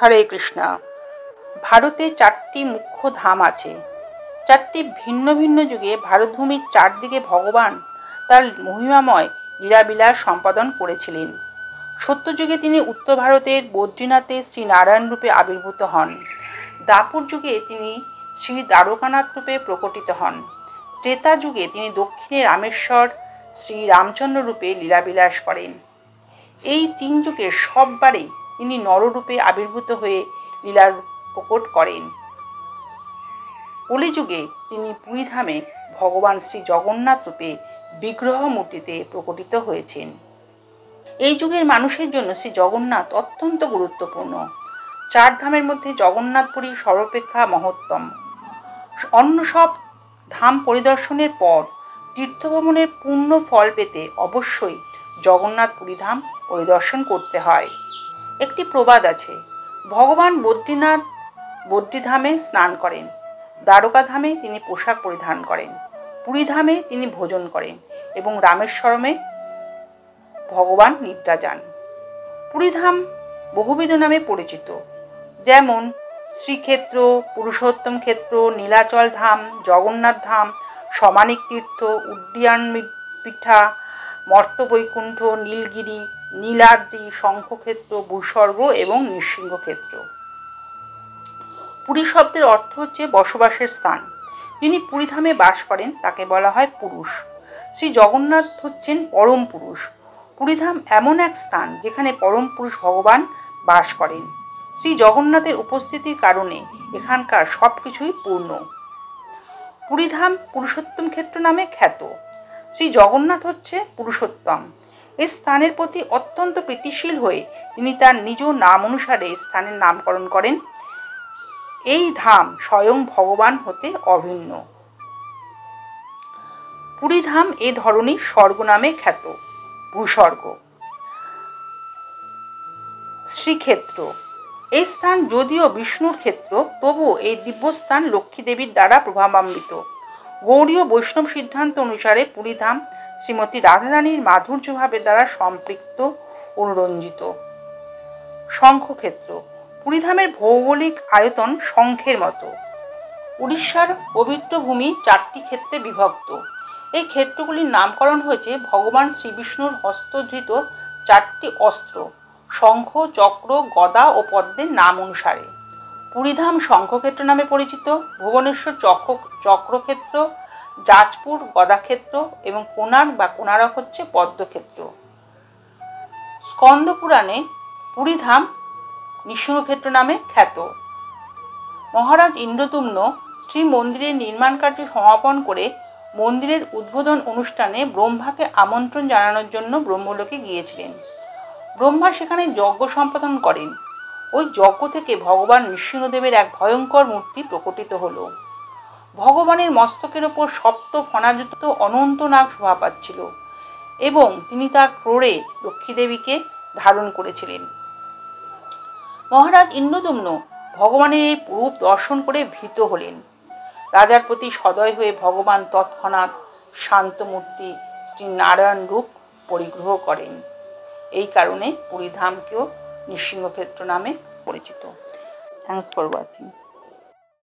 হরে কৃষ্ণা। ভারতে 4টি মুখ্য ধাম আছে। 4টি ভিন্ন ভিন্ন যুগে ভারতভূমির চারদিকে ভগবান তার মহিমাময় লীলাবিলাস সম্পাদন করেছিলেন। সত্যযুগে তিনি উত্তর ভারতের বদ্রীনাথে শ্রী নারায়ণ রূপে আবির্ভূত হন। দাপুর যুগে তিনি শ্রী দ্বারকানাথ রূপে প্রকটিত হন। ত্রেতা যুগে তিনি দক্ষিণে রামেশ্বর শ্রী রামচন্দ্র রূপে লীলাবিলাস করেন। এই 3 যুগের সববারে তিনি নররূপে আবির্ভূত হয়ে লীলার প্রকট করেন। কলিযুগে তিনি পুরীধামে ভগবান শ্রী জগন্নাথ রূপে বিগ্রহ মূর্তিতে প্রকটিত হয়েছেন। এই যুগের মানুষের জন্য শ্রী জগন্নাথ অত্যন্ত গুরুত্বপূর্ণ। 4 ধামের মধ্যে জগন্নাথপুরী সর্বাপেক্ষা মহত্তম। অন্য সব ধাম পরিদর্শনের পর তীর্থভ্রমণের পূর্ণ ফল পেতে অবশ্যই জগন্নাথ পুরী ধাম পরিদর্শন করতে হয়। একটি প্রবাদ আছে, ভগবান বদ্রীধামে স্নান করেন, দ্বারকা ধামে তিনি পোশাক পরিধান করেন, পুরী ধামে তিনি ভোজন করেন এবং রামেশ্বরমে ভগবান নিদ্রা যান। পুরী ধাম বহুবিধ নামে পরিচিত, যেমন শ্রীক্ষেত্র, পুরুষোত্তম ক্ষেত্র, নীলাচল ধাম, জগন্নাথ ধাম, সমানিক তীর্থ, উদ্যান পীঠা, মর্ত বৈকুণ্ঠ, নীলগিরি, নীলাদ্রি, শঙ্খক্ষেত্র, ভূস্বর্গ এবং নৃসিংহক্ষেত্র। পুরী শব্দের অর্থ হচ্ছে বসবাসের স্থান। যিনি পুরীধামে বাস করেন তাকে বলা হয় পুরুষ। শ্রী জগন্নাথ হচ্ছেন পরম পুরুষ। পুরীধাম এমন এক স্থান যেখানে পরম পুরুষ ভগবান বাস করেন। শ্রী জগন্নাথের উপস্থিতির কারণে এখানকার সবকিছুই পূর্ণ। পুরীধাম পুরুষোত্তম ক্ষেত্র নামে খ্যাত। শ্রী জগন্নাথ হচ্ছে পুরুষোত্তম। এই স্থানের প্রতি অত্যন্ত প্রীতিশীল হয়ে তিনি তার নিজ নাম অনুসারে স্থানের নামকরণ করেন। এই ধাম স্বয়ং ভগবান হতে অভিন্ন। পুরীধাম এ ধরনের স্বর্গ নামে খ্যাত। ভূস্বর্গ। শ্রীক্ষেত্র এই স্থান যদিও বিষ্ণুর ক্ষেত্র, তবুও এই দিব্যস্থান লক্ষ্মী দেবীর দ্বারা প্রভাবান্বিত। গৌড়ীয় বৈষ্ণব সিদ্ধান্ত অনুসারে পুরীধাম শ্রীমতী রাধারানীর মাধুর্য ভাবের দ্বারা সম্পৃক্ত অনুরঞ্জিত। শঙ্খক্ষেত্র পুরীধামের ভৌগোলিক আয়তন শঙ্খের মতো। উড়িষ্যার পবিত্র ভূমি 4টি ক্ষেত্রে বিভক্ত। এই ক্ষেত্রগুলির নামকরণ হয়েছে ভগবান শ্রীবিষ্ণুর হস্তধৃত 4টি অস্ত্র শঙ্খ, চক্র, গদা ও পদ্মের নাম অনুসারে। পুরীধাম শঙ্খক্ষেত্র নামে পরিচিত, ভুবনেশ্বর চক্রক্ষেত্র, যাজপুর গদাক্ষেত্র এবং কোণারক হচ্ছে পদ্মক্ষেত্র। স্কন্দ পুরাণে পুরীধাম নৃসিংহক্ষেত্র নামে খ্যাত। মহারাজ ইন্দ্রদ্যুম্ন শ্রী মন্দিরের নির্মাণ কার্য সমাপন করে মন্দিরের উদ্বোধন অনুষ্ঠানে ব্রহ্মাকে আমন্ত্রণ জানানোর জন্য ব্রহ্মলোকে গিয়েছিলেন। ব্রহ্মা সেখানে যজ্ঞ সম্পাদন করেন। ওই যজ্ঞ থেকে ভগবান নৃসিংহদেবের এক ভয়ঙ্কর মূর্তি প্রকটিত হল। ভগবানের মস্তকের ওপর সপ্ত ফণাযুক্ত অনন্ত নাগ শোভা পাচ্ছিল এবং তিনি তার ক্রোড়ে লক্ষ্মীদেবীকে ধারণ করেছিলেন। মহারাজ ইন্দ্রদ্যুম্ন ভগবানের এই রূপ দর্শন করে ভীত হলেন। রাজার প্রতি সদয় হয়ে ভগবান তৎক্ষণাৎ শান্তমূর্তি শ্রী নারায়ণ রূপ পরিগ্রহ করেন। এই কারণে পুরীধামকেও নৃসিংহক্ষেত্র নামে পরিচিত। Thanks for watching.